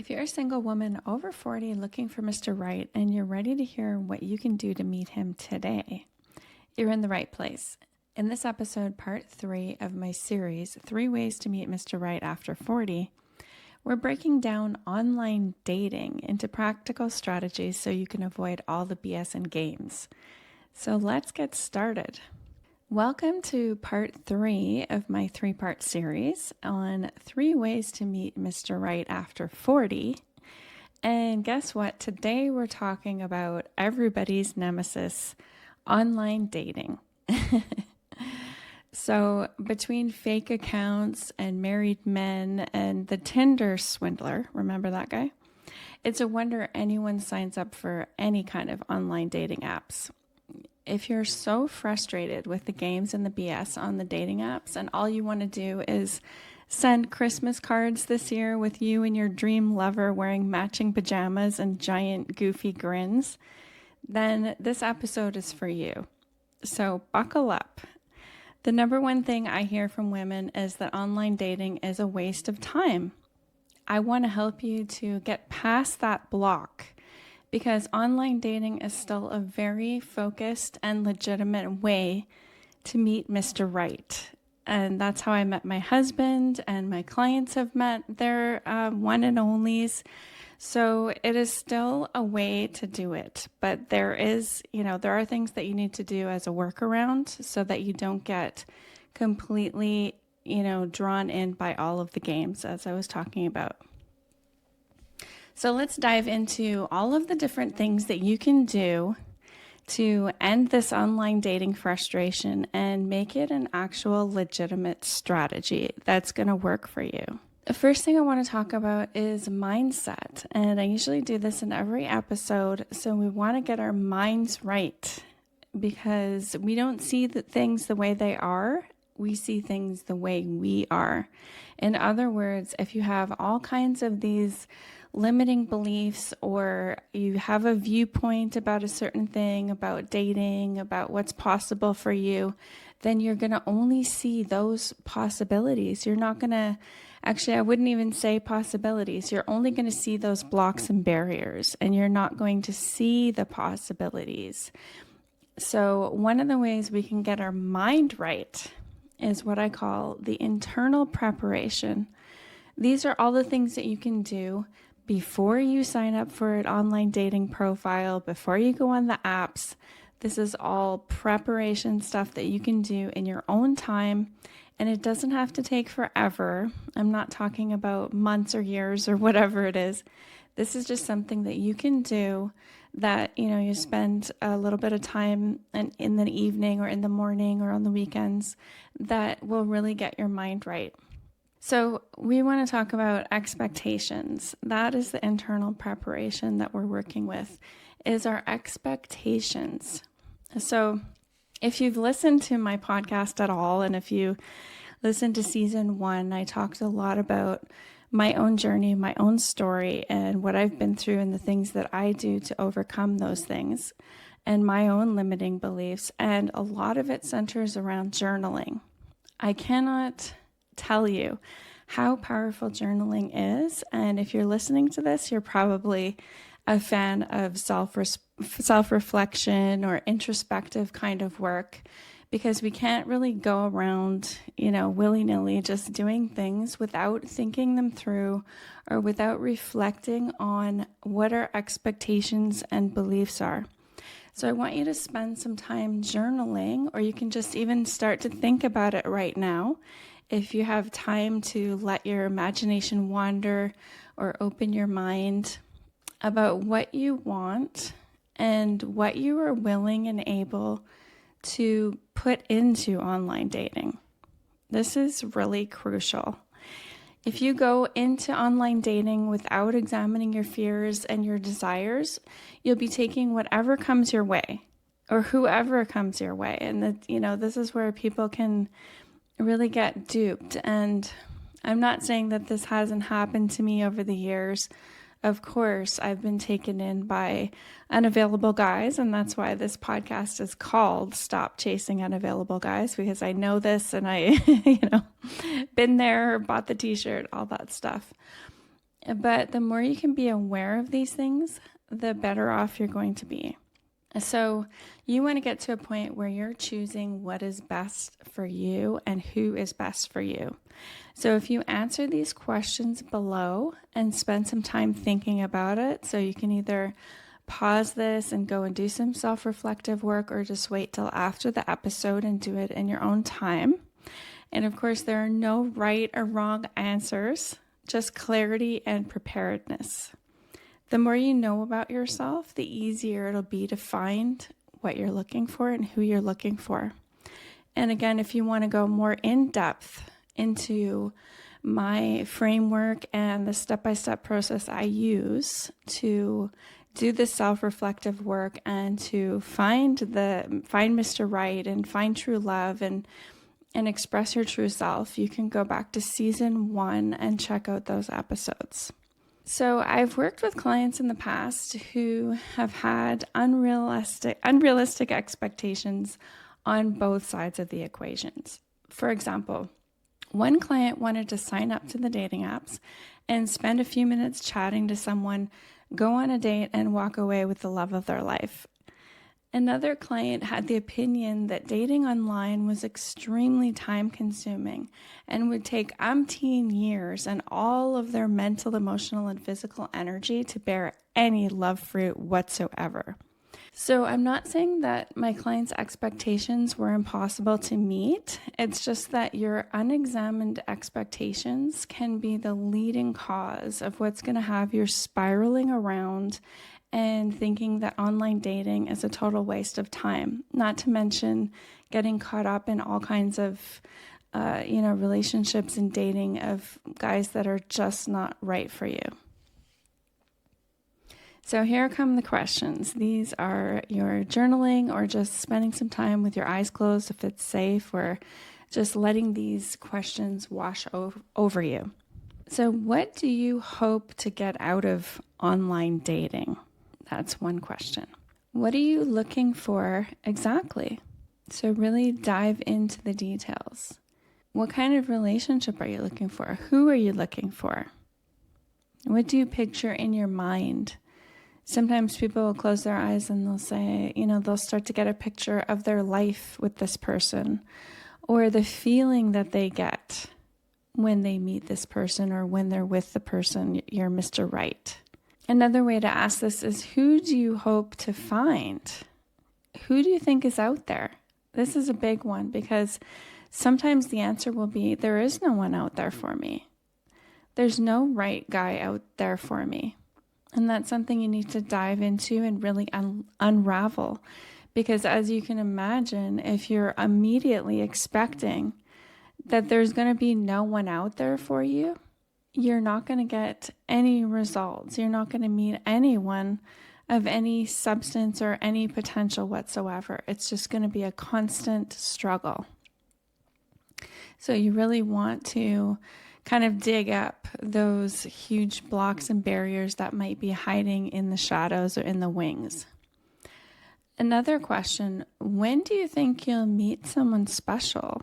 If you're a single woman over 40 looking for Mr. Right and you're ready to hear what you can do to meet him today, you're in the right place. In this episode, part 3 of my series, 3 Ways to Meet Mr. Right After 40, we're breaking down online dating into practical strategies so you can avoid all the BS and games. So let's get started. Welcome to part 3 of my 3-part series on 3 ways to meet Mr. Right after 40. And guess what? Today we're talking about everybody's nemesis, online dating. So between fake accounts and married men and the Tinder swindler, remember that guy? It's a wonder anyone signs up for any kind of online dating apps. If you're so frustrated with the games and the BS on the dating apps and all you want to do is send Christmas cards this year with you and your dream lover wearing matching pajamas and giant goofy grins, then this episode is for you. So buckle up. The number one thing I hear from women is that online dating is a waste of time. I want to help you to get past that block because online dating is still a very focused and legitimate way to meet Mr. Right. And that's how I met my husband, and my clients have met their one and onlys. So it is still a way to do it, but there are things that you need to do as a workaround so that you don't get completely, drawn in by all of the games as I was talking about. So let's dive into all of the different things that you can do to end this online dating frustration and make it an actual legitimate strategy that's going to work for you. The first thing I want to talk about is mindset, and I usually do this in every episode, so we want to get our minds right because we don't see the things the way they are, we see things the way we are. In other words, if you have all kinds of these limiting beliefs or you have a viewpoint about a certain thing, about dating, about what's possible for you, then you're going to only see those possibilities. You're not going to Actually, I wouldn't even say possibilities. You're only going to see those blocks and barriers, and you're not going to see the possibilities. So one of the ways we can get our mind right is what I call the internal preparation. These are all the things that you can do before you sign up for an online dating profile, before you go on the apps. This is all preparation stuff that you can do in your own time. And it doesn't have to take forever. I'm not talking about months or years or whatever it is. This is just something that you can do that, you spend a little bit of time in the evening or in the morning or on the weekends that will really get your mind right. So we want to talk about expectations. That is the internal preparation that we're working with, is our expectations. So if you've listened to my podcast at all, and if you listened to season 1, I talked a lot about my own journey, my own story, and what I've been through and the things that I do to overcome those things and my own limiting beliefs. And a lot of it centers around journaling. I cannot tell you how powerful journaling is. And if you're listening to this, you're probably a fan of self-reflection or introspective kind of work, because we can't really go around, willy-nilly just doing things without thinking them through or without reflecting on what our expectations and beliefs are. So I want you to spend some time journaling, or you can just even start to think about it right now. If you have time to let your imagination wander or open your mind about what you want and what you are willing and able to put into online dating. This is really crucial. If you go into online dating without examining your fears and your desires, you'll be taking whatever comes your way or whoever comes your way. And this is where people can really get duped. And I'm not saying that this hasn't happened to me over the years. Of course, I've been taken in by unavailable guys, and that's why this podcast is called Stop Chasing Unavailable Guys, because I know this and I, been there, bought the t-shirt, all that stuff. But the more you can be aware of these things, the better off you're going to be. So you want to get to a point where you're choosing what is best for you and who is best for you. So if you answer these questions below and spend some time thinking about it, so you can either pause this and go and do some self-reflective work, or just wait till after the episode and do it in your own time. And of course, there are no right or wrong answers, just clarity and preparedness. The more you know about yourself, the easier it'll be to find what you're looking for and who you're looking for. And again, if you want to go more in depth into my framework and the step-by-step process I use to do this self-reflective work and to find Mr. Right and find true love and express your true self, you can go back to season 1 and check out those episodes. So I've worked with clients in the past who have had unrealistic expectations on both sides of the equations. For example, one client wanted to sign up to the dating apps and spend a few minutes chatting to someone, go on a date, and walk away with the love of their life. Another client had the opinion that dating online was extremely time-consuming and would take umpteen years and all of their mental, emotional, and physical energy to bear any love fruit whatsoever. So I'm not saying that my clients' expectations were impossible to meet. It's just that your unexamined expectations can be the leading cause of what's going to have you spiraling around and thinking that online dating is a total waste of time, not to mention getting caught up in all kinds of, relationships and dating of guys that are just not right for you. So here come the questions. These are your journaling or just spending some time with your eyes closed if it's safe, or just letting these questions wash over you. So what do you hope to get out of online dating? That's one question. What are you looking for exactly? So really dive into the details. What kind of relationship are you looking for? Who are you looking for? What do you picture in your mind? Sometimes people will close their eyes and they'll say, they'll start to get a picture of their life with this person, or the feeling that they get when they meet this person or when they're with the person, you're Mr. Right. Another way to ask this is, who do you hope to find? Who do you think is out there? This is a big one, because sometimes the answer will be, there is no one out there for me. There's no right guy out there for me. And that's something you need to dive into and really unravel. Because as you can imagine, if you're immediately expecting that there's going to be no one out there for you, you're not going to get any results. You're not going to meet anyone of any substance or any potential whatsoever. It's just going to be a constant struggle. So you really want to kind of dig up those huge blocks and barriers that might be hiding in the shadows or in the wings. Another question, when do you think you'll meet someone special?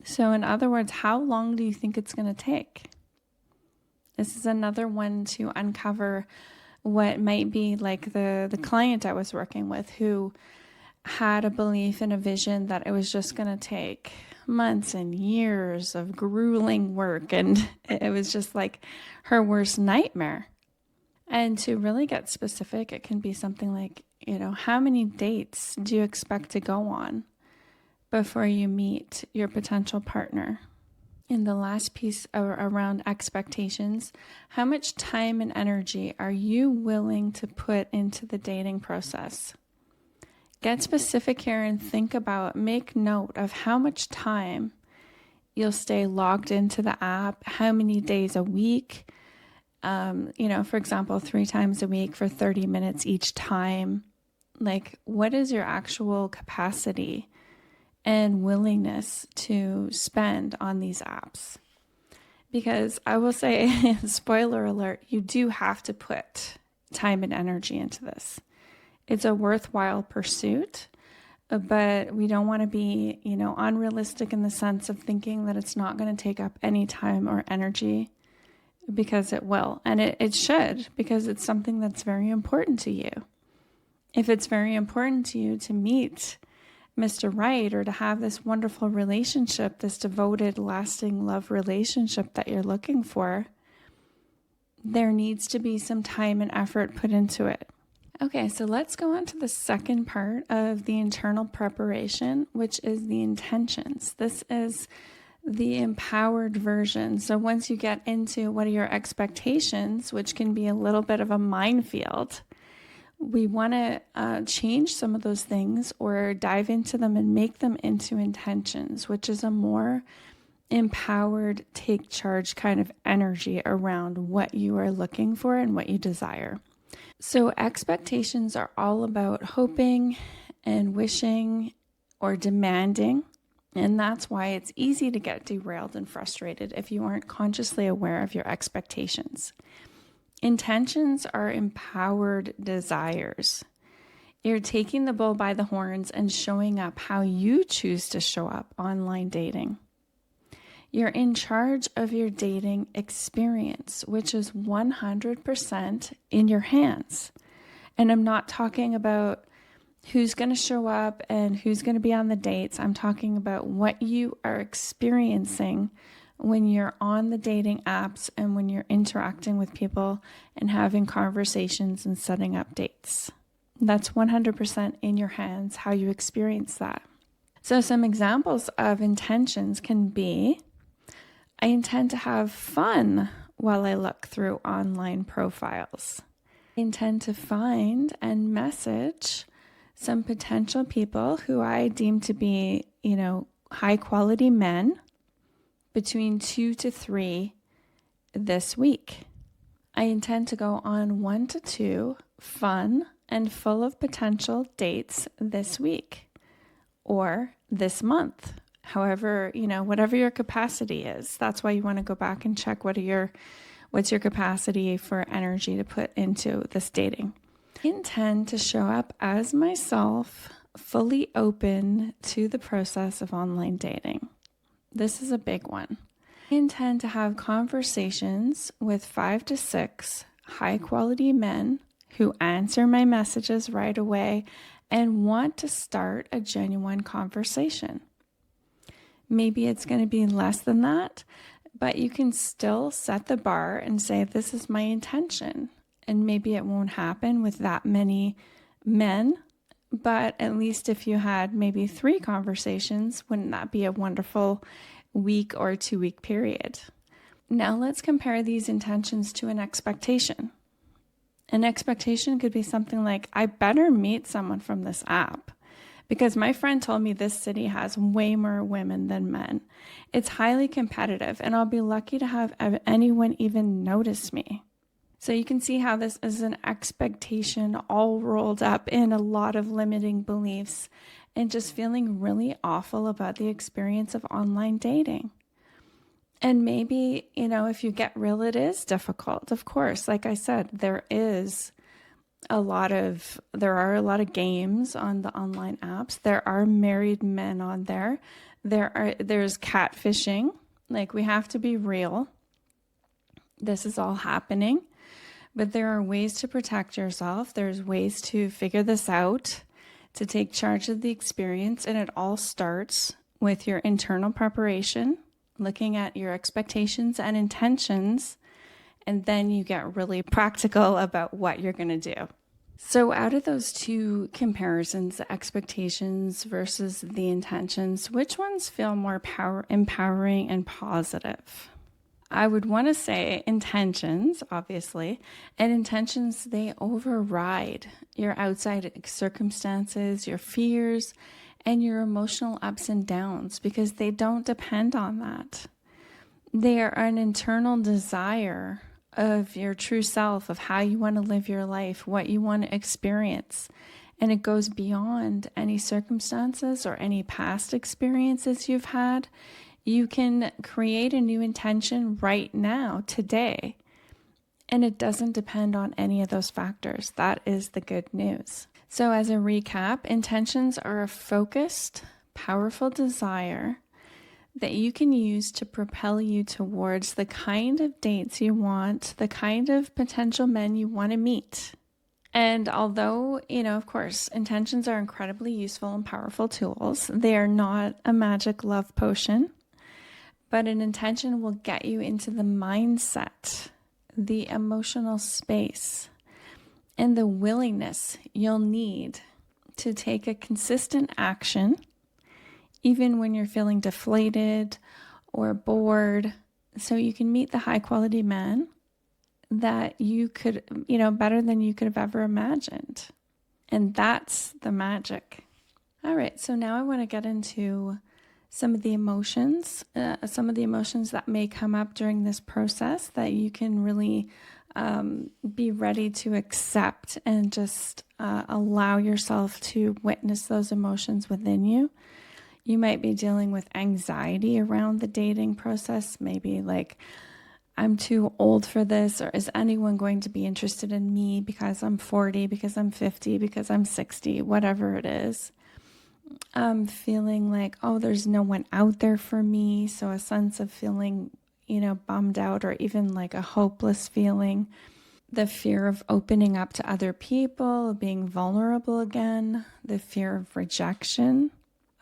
So in other words, how long do you think it's going to take? This is another one to uncover what might be like the client I was working with, who had a belief and a vision that it was just going to take months and years of grueling work, and it was just like her worst nightmare. And to really get specific, it can be something like, how many dates do you expect to go on before you meet your potential partner? In the last piece around expectations, how much time and energy are you willing to put into the dating process? Get specific here and make note of how much time you'll stay logged into the app, how many days a week, for example, 3 times a week for 30 minutes each time. Like, what is your actual capacity and willingness to spend on these apps? Because I will say, spoiler alert, you do have to put time and energy into this. It's a worthwhile pursuit, but we don't want to be, unrealistic in the sense of thinking that it's not going to take up any time or energy because it will. And it should, because it's something that's very important to you. If it's very important to you to meet Mr. Right or to have this wonderful relationship, this devoted, lasting love relationship that you're looking for, there needs to be some time and effort put into it. Okay, so let's go on to the second part of the internal preparation, which is the intentions. This is the empowered version. So once you get into what are your expectations, which can be a little bit of a minefield, we want to change some of those things or dive into them and make them into intentions, which is a more empowered, take charge kind of energy around what you are looking for and what you desire. So expectations are all about hoping and wishing or demanding. And that's why it's easy to get derailed and frustrated if you aren't consciously aware of your expectations. Intentions are empowered desires. You're taking the bull by the horns and showing up how you choose to show up online dating. You're in charge of your dating experience, which is 100% in your hands. And I'm not talking about who's going to show up and who's going to be on the dates. I'm talking about what you are experiencing when you're on the dating apps and when you're interacting with people and having conversations and setting up dates. That's 100% in your hands, how you experience that. So some examples of intentions can be, I intend to have fun while I look through online profiles. I intend to find and message some potential people who I deem to be, high quality men between 2 to 3 this week. I intend to go on 1 to 2 fun and full of potential dates this week or this month. However, whatever your capacity is, that's why you want to go back and check what's your capacity for energy to put into this dating. I intend to show up as myself, fully open to the process of online dating. This is a big one. I intend to have conversations with 5 to 6 high quality men who answer my messages right away and want to start a genuine conversation. Maybe it's going to be less than that, but you can still set the bar and say, this is my intention. And maybe it won't happen with that many men, but at least if you had maybe 3 conversations, wouldn't that be a wonderful week or 2-week period? Now let's compare these intentions to an expectation. An expectation could be something like, I better meet someone from this app because my friend told me this city has way more women than men. It's highly competitive and I'll be lucky to have anyone even notice me. So you can see how this is an expectation all rolled up in a lot of limiting beliefs and just feeling really awful about the experience of online dating. And maybe, if you get real, it is difficult. Of course, like I said, there are a lot of games on the online apps. There are married men on there. There's catfishing. Like, we have to be real. This is all happening. But there are ways to protect yourself. There's ways to figure this out, to take charge of the experience. And it all starts with your internal preparation, looking at your expectations and intentions, and then you get really practical about what you're going to do. So out of those 2 comparisons, the expectations versus the intentions, which ones feel more empowering and positive? I would want to say intentions, obviously, and intentions, they override your outside circumstances, your fears, and your emotional ups and downs because they don't depend on that. They are an internal desire of your true self, of how you want to live your life, what you want to experience. And it goes beyond any circumstances or any past experiences you've had. You can create a new intention right now, today. And it doesn't depend on any of those factors. That is the good news. So as a recap, intentions are a focused, powerful desire that you can use to propel you towards the kind of dates you want, the kind of potential men you want to meet. And although, of course, intentions are incredibly useful and powerful tools, they are not a magic love potion, but an intention will get you into the mindset, the emotional space, and the willingness you'll need to take a consistent action, even when you're feeling deflated or bored, so you can meet the high quality man that you could, better than you could have ever imagined. And that's the magic. All right, so now I want to get into some of the emotions that may come up during this process that you can really be ready to accept and just allow yourself to witness those emotions within you. You might be dealing with anxiety around the dating process, maybe like, I'm too old for this, or is anyone going to be interested in me because I'm 40, because I'm 50, because I'm 60, whatever it is. Feeling like, oh, there's no one out there for me. So a sense of feeling, bummed out, or even like a hopeless feeling. The fear of opening up to other people, being vulnerable again, the fear of rejection.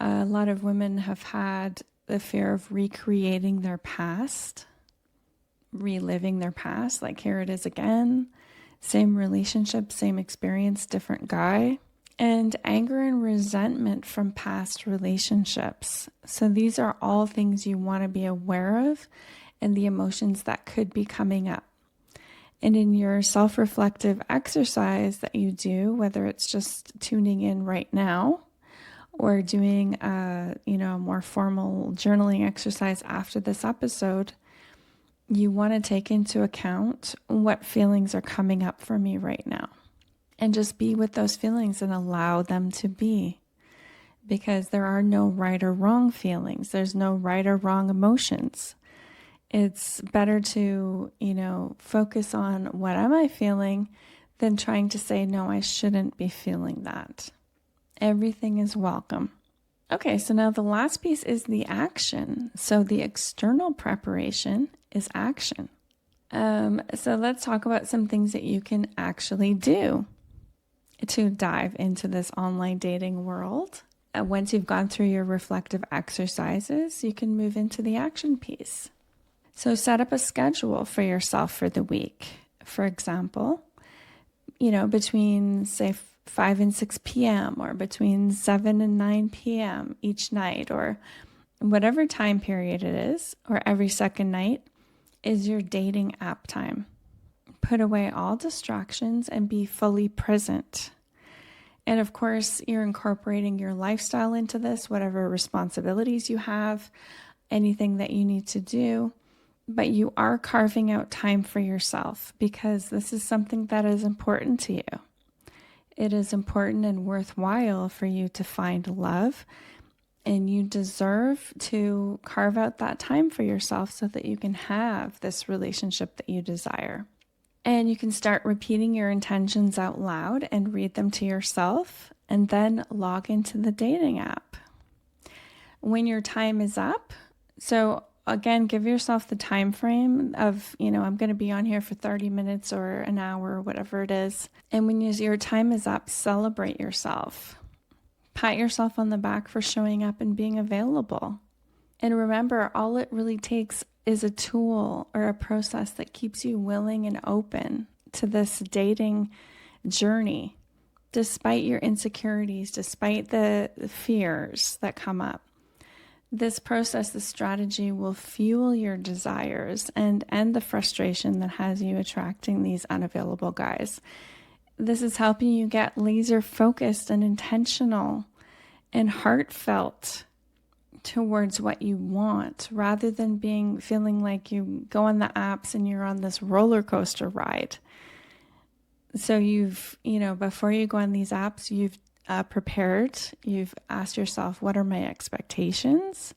A lot of women have had the fear of recreating their past, reliving their past, like here it is again, same relationship, same experience, different guy. And anger and resentment from past relationships. So these are all things you want to be aware of and the emotions that could be coming up. And in your self-reflective exercise that you do, whether it's just tuning in right now or doing a more formal journaling exercise after this episode, you want to take into account what feelings are coming up for me right now. And just be with those feelings and allow them to be. Because there are no right or wrong feelings. There's no right or wrong emotions. It's better to, focus on what am I feeling than trying to say, no, I shouldn't be feeling that. Everything is welcome. Okay, so now the last piece is the action. So the external preparation is action. So let's talk about some things that you can actually do to dive into this online dating world. Once you've gone through your reflective exercises, you can move into the action piece. So set up a schedule for yourself for the week. For example, between say 5 and 6 p.m. or between 7 and 9 p.m. each night, or whatever time period it is, or every second night is your dating app time. Put away all distractions and be fully present. And of course, you're incorporating your lifestyle into this, whatever responsibilities you have, anything that you need to do. But you are carving out time for yourself because this is something that is important to you. It is important and worthwhile for you to find love, and you deserve to carve out that time for yourself so that you can have this relationship that you desire. And you can start repeating your intentions out loud and read them to yourself, and then log into the dating app. When your time is up, so again, give yourself the time frame of, I'm going to be on here for 30 minutes or an hour or whatever it is. And when your time is up, celebrate yourself. Pat yourself on the back for showing up and being available. And remember, all it really takes is a tool or a process that keeps you willing and open to this dating journey, despite your insecurities, despite the fears that come up. This process, the strategy will fuel your desires and end the frustration that has you attracting these unavailable guys. This is helping you get laser focused and intentional and heartfelt towards what you want, rather than feeling like you go on the apps and you're on this roller coaster ride. So you've, before you go on these apps, you've prepared, you've asked yourself, what are my expectations?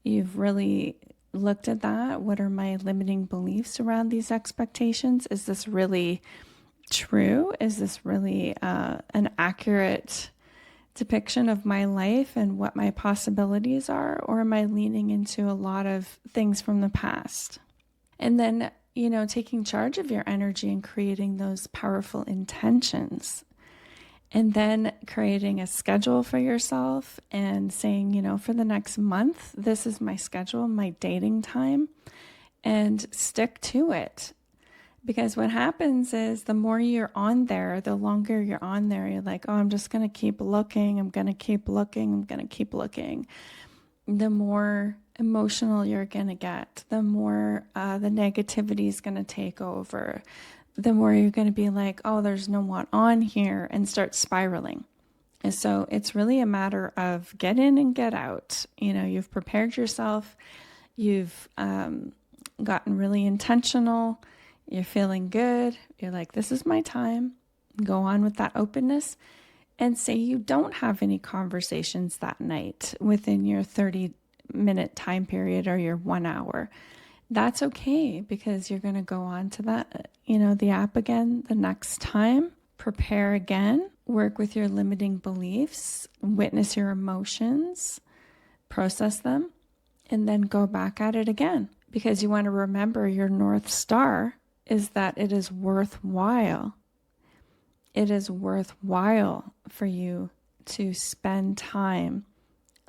You've really looked at that. What are my limiting beliefs around these expectations? Is this really true? Is this really an accurate depiction of my life and what my possibilities are, or am I leaning into a lot of things from the past? And then, taking charge of your energy and creating those powerful intentions. And then creating a schedule for yourself and saying, for the next month, this is my schedule, my dating time, and stick to it. Because what happens is the more you're on there, the longer you're on there, you're like, oh, I'm just going to keep looking. I'm going to keep looking. I'm going to keep looking. The more emotional you're going to get, the more the negativity is going to take over, the more you're going to be like, oh, there's no one on here, and start spiraling. And so it's really a matter of get in and get out. You've prepared yourself. You've gotten really intentional. You're feeling good. You're like, this is my time. Go on with that openness. And say you don't have any conversations that night within your 30-minute time period or your 1 hour. That's okay, because you're going to go on to that, the app again the next time, prepare again, work with your limiting beliefs, witness your emotions, process them, and then go back at it again, because you want to remember your North Star is that it is worthwhile. It is worthwhile for you to spend time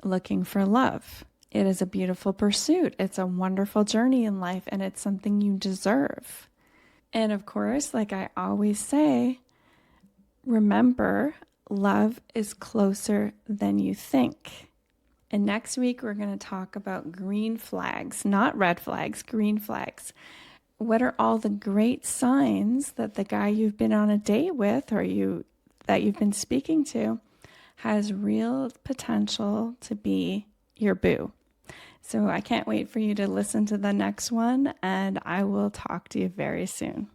looking for love. It is a beautiful pursuit. It's a wonderful journey in life, and it's something you deserve. And of course, like I always say, remember, love is closer than you think. And next week, we're going to talk about green flags, not red flags, green flags. What are all the great signs that the guy you've been on a date with or that you've been speaking to has real potential to be your boo? So I can't wait for you to listen to the next one, and I will talk to you very soon.